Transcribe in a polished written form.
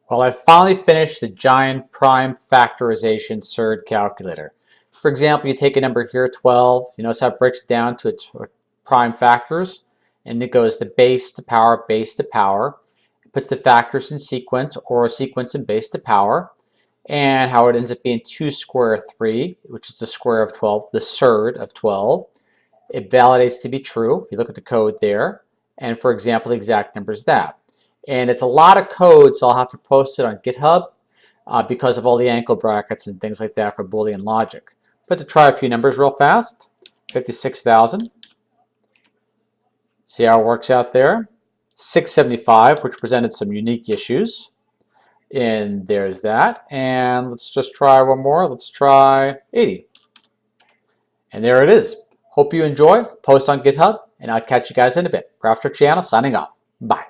Well, I finally finished the giant prime factorization surd calculator. For example, you take a number here, 12. You notice how it breaks down to its prime factors, and it goes to base to power, base to power. It puts the factors in sequence or sequence in base to power, and how it ends up being 2 square 3, which is the square of 12, the surd of 12. It validates to be true if you look at the code there. And for example, the exact number is that. And it's a lot of code, so I'll have to post it on GitHub because of all the ankle brackets and things like that for Boolean logic. But to try a few numbers real fast, 56,000. See how it works out there. 675, which presented some unique issues. And there's that. And let's just try one more. Let's try 80. And there it is. Hope you enjoy. Post on GitHub, and I'll catch you guys in a bit. Turchiano signing off. Bye.